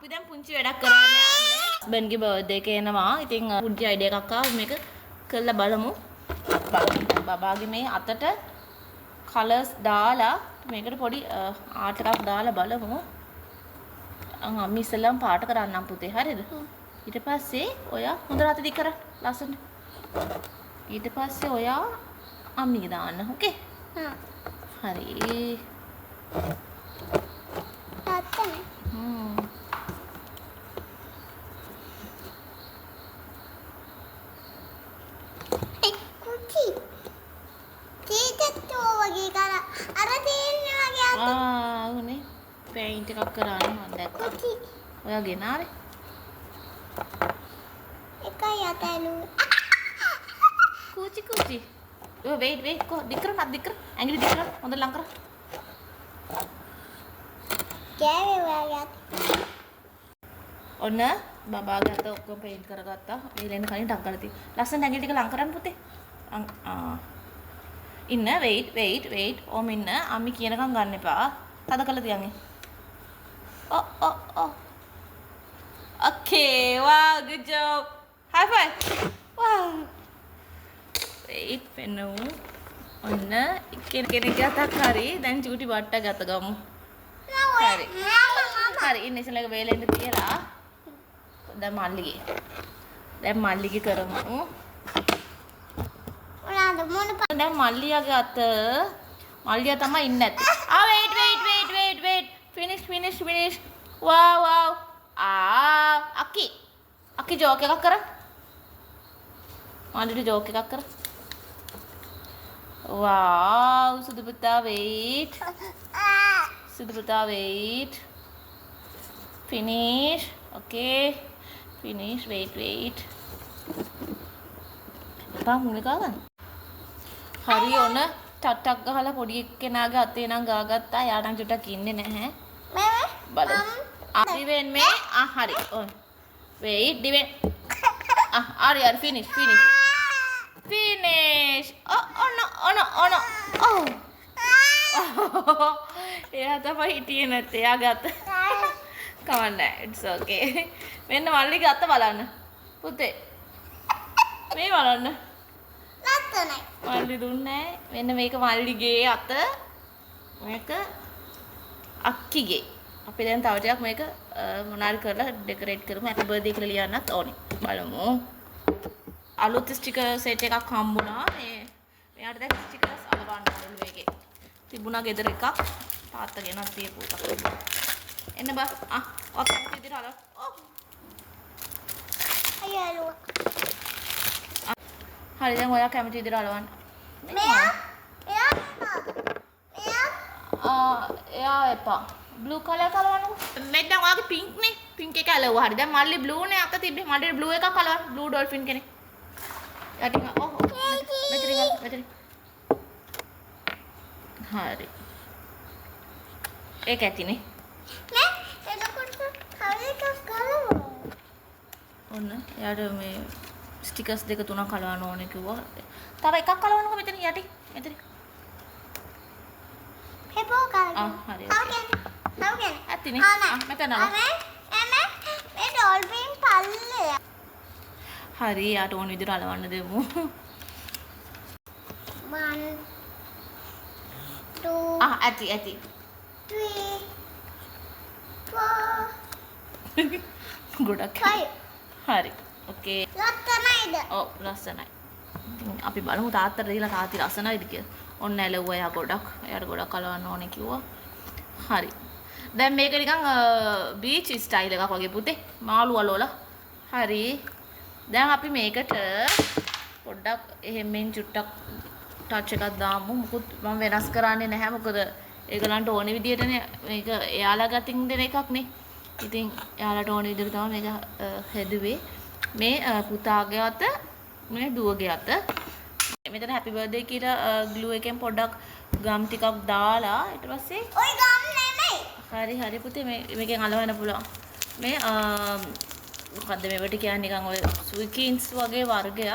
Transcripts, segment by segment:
අපි දැන් පුංචි වැඩක් කරන්න යන්නේ. හස්බන්ඩ්ගේ බර්ත්ඩේ එක එනවා. ඉතින් පුංචි අයිඩියා එකක් ආවා මේක කරලා බලමු. බබාගේ මේ අතට කලර්ස් දාලා මේකට පොඩි ආට් එකක් දාලා බලමු. අම්මි ඉස්සෙල්ලාම පාට කරන්නම් පුතේ. හරිද? ඊට පස්සේ ඔයා හොඳට අත දික් කරන්න. ලස්සනට. ඊට පස්සේ ඔයා අම්මිගේ දාන්න. ඕකේ? හරි. තාත්තනේ. උනේ පේන්ට් එකක් කරානේ මම දැක්කා. ඔයා ගෙනාවේ? එකයි අතලු. කූචි. ඔය වෙයිට් කො දික් කර මත් දික් කර. ඇඟිලි දික් කර. හොඳ ලං කර. කෑවේ ඔයාගේ අත. ඔන්න බබාගේ අත ඔක්කොම පේන්ට් කරගත්තා. වේලෙන් කලින් ටක් කරලා තියෙනවා. ලස්සන ඇඟිලි ටික ලං කරන්න පුතේ. ඉන්න වෙයිට්. ඕම ඉන්න. අම්මි කියනකම් ගන්න එපා. තද කරලා තියන්නේ. Oh. Okay, wow, good job. High five. Wow. Wait, pennu. ඔන්න කෙනෙක්ගේ අතක් හරි. දැන් චූටි බට්ට ගත ගමු. හරි. හරි, ඉන්න ඉස්සෙල්ලා වේලෙන්න තියලා. දැන් මල්ලිගේ කරමු. උනාද මොන දැන් මල්ලියාගේ මල්ලියා තමයි ඉන්නේ නැත්තේ. Wait. Finish. Wow. අක්කි ජෝක් එකක් කර. මල්ලිට ජෝක් එකක් කර. Wow, සුදු පුතා wait. Finish. Okay. Finish. Wait. මුල ගාගන්න. හරි ඔන්න ටට්ටක් ගහලා පොඩි එක්කෙනාගේ අතේ නම් ගාගත්තා. යා නම් චුට්ටක් ඉන්නේ නැහැ. බලමු. දිවෙන් මේ හරි. ඔන්න. wait දිවෙන්. හරි finish. ඔන්න. Oh. එයා තමයි හිටියේ නැත්තේ. එයා ගත්ත. කවන්නේ. It's okay. මෙන්න මල්ලිගේ අත බලන්න. පුතේ. මේ බලන්න. ලස්සනයි. මල්ලි දුන්නේ මෙන්න මේක මල්ලිගේ අත. මේක අක්කිගේ. අපි දැන් තව ටිකක් මේක මොනාරි කරලා ඩෙකොරේට් කරමු. හැපි බර්ත්ඩේ කියලා ලියන්නත් ඕනේ. බලමු. අලුත් ස්ටිකර් සෙට් එකක් හම්බුණා. මෙයාට දැන් ස්ටිකර්ස් අලවන්න ඕනේ මේකේ. තිබුණා ගෙදර එකක්. තාත්තා ගෙනත් තියපු එකක්. එන්න බා. ඔතන විදිහට අලව. අයියෝ. හරි දැන් ඔයා කැමති විදිහට අලවන්න. එයා එපා. බ්ලූ කලර් කලවන්නකො. මේ දැන් ඔයාගේ පින්ක් නේ. පින්ක් එක අලවුවා. හරි දැන් මල්ලි බ්ලූ නේ අත තිබ්බේ. මල්ලි බ්ලූ එකක් අලවන්න. බ්ලූ ඩොල්ෆින් කෙනෙක්. යටින් මෙතන. හරි. ඒක ඇතිනේ. එතකොට කවුරුත් ගලවනවා. ඔන්න එයාට මේ ස්ටිකර්ස් දෙක තුනක් කලවන්න ඕනේ කිව්වා. තව එකක් කලවන්නකො මෙතන යටි. මෙතන. පෙපෝ කලවන්න. හරි. හවුගෙන. ඇතිනේ. මෙතන. මේ ඩොල්ෆින් පල්ලය. හරි යාට ඕන විදිහට අලවන්න දෙමු. 1 2 ඇති. 3 4 ගොඩක්. 5 හරි. ඕකේ. ලස්සනයිද? ඔව් ලස්සනයි. ඉතින් අපි බලමු තාත්තට දීලා තාත්ති ලස්සනයිද කියලා. ඔන්න ඇලුවා එයා ගොඩක්. එයාට ගොඩක් අලවන්න ඕනේ කිව්වා. හරි. දැන් මේක නිකන් බීච් ස්ටයිල් එකක් වගේ පුතේ. මාළු වලවලා. හරි. දැන් අපි මේකට පොඩ්ඩක් එහෙමෙන් චුට්ටක් ටච් එකක් දාමු. මොකද මම වෙනස් කරන්නේ නැහැ. මොකද ඒගලන්ට ඕන විදිහටනේ මේක එයාලා ගතින් දෙන එකක් නේ. ඉතින් එයාලට ඕන විදිහට තමයි මේක හැදුවේ. මේ පුතාගේ අත මේ දුවගේ අත. මෙතන හැපි බර්ත්ඩේ කියලා ග්ලූ එකෙන් පොඩ්ඩක් ගම් ටිකක් දාලා ඊට පස්සේ ඔය ගම් නෙමෙයි. හරි පුතේ මේකෙන් අලවන්න පුළුවන්. මේ මොකද්ද මේවට කියන්නේ නිකන් ඔය ස්විකින්ස් වගේ වර්ගයක්.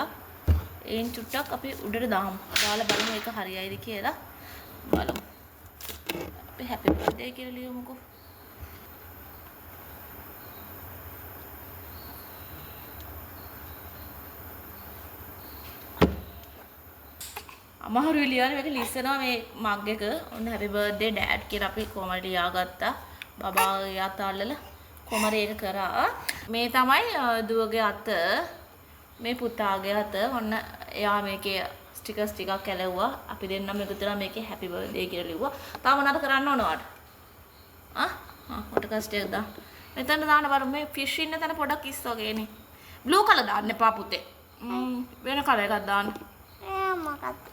ඒන් චුට්ටක් අපි උඩට දාමු. දාලා බලමු ඒක හරියයිද කියලා. බලමු. අපි හැපි බර්ත්ඩේ කියලා ලියමුකෝ. අමාරුයි ලියන්නේ මේක ලිස්සනවා මේ මග් එක. ඔන්න happy birthday dad කියලා අපි කොහමද ලියාගත්තා. බබාගේ අත අල්ලලා කොමර ඒක කරා. මේ තමයි දුවගේ අත. මේ පුතාගේ අත. ඔන්න එයා මේකේ ස්ටිකර්ස් ටිකක් ඇලවුවා. අපි දෙන්නම එකතු වෙලා මේකේ happy birthday කියලා ලිව්වා. තාම මොනවද කරන්න ඕන ඔයාලට? පොඩ්ඩක් ස්ටිකර් දාන්න. මෙතන දාන්න බලමු මේ ෆිෂ් ඉන්න තැන පොඩක් ඉස් වගේනේ. බ්ලූ කලර් දාන්න එපා පුතේ. වෙන කලර් එකක් දාන්න. මොකක්ද?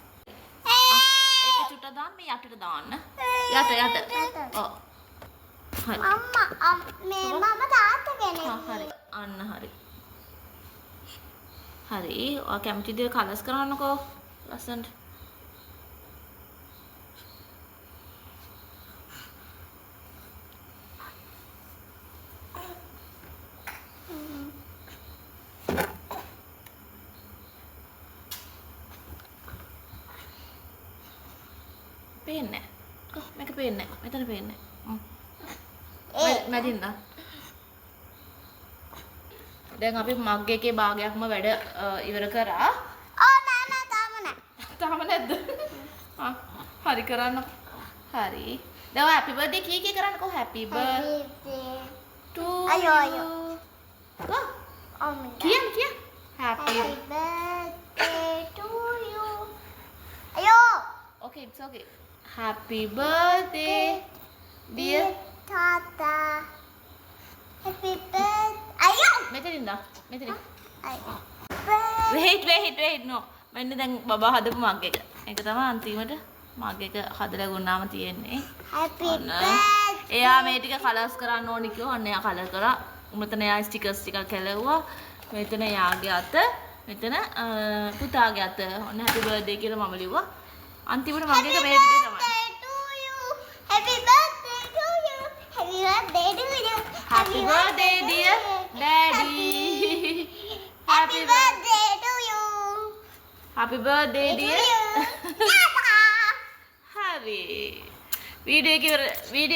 ඒක චුට්ටක් දාන්න මේ යටට දාන්න. යට. ඔව්. හරි. අම්මා මේ මම තාත්තා කෙනෙක්. හරි. අන්න හරි. හරි. ඔයා කැමති දේ කලර්ස් කරන්නකෝ. ලස්සනට. පේන්නේ නැහැ. මේක පේන්නේ නැහැ. මෙතන පේන්නේ නැහැ. මැදින් දා. දැන් අපි මග් එකේ භාගයක්ම වැඩ ඉවර කරා. නෑ තාම නෑ. තාම නැද්ද? හරි කරන්න. හරි. දැන් ඔය happy birthday key කරන්නකෝ happy birthday to අයියෝ. Go. Kian. Happy. birthday to you. අයියෝ. Okay, it's okay. Happy birthday, dear. Tata. Happy birthday. අයියෝ. මෙතනින් දා. මෙතනින්. අයියෝ. Wait. No. මෙන්න දැන් බබා හදපු මග් එක. ඒක තමයි අන්තිමට මග් එක හදලා ගුණාම තියෙන්නේ. Happy ඔන්න. birthday. එයා මේ ටික කලර්ස් කරන්න ඕනි කිව්වා. ඔන්න එයා කලර් කරා. මෙතන එයා ස්ටිකර්ස් ටිකක් කැලෙව්වා. මෙතන එයාගේ අත. මෙතන පුතාගේ අත. ඔන්න happy birthday කියලා මම ලිව්වා. අන්තිමට මග් එක මේ විදිහට තමයි. Happy birthday to you. Happy birthday to you. Happy birthday dear daddy. Happy birthday to you. Happy birthday dear. හරි. වීඩියෝ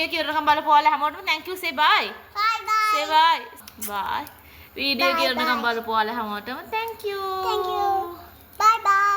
එක ඉවරනකම් බලපු ඔයාලා හැමෝටම thank you say bye. Bye bye. Say bye. Bye. Video එක ඉවරනකම් බලපු ඔයාලා හැමෝටම thank you. Thank you. Bye bye.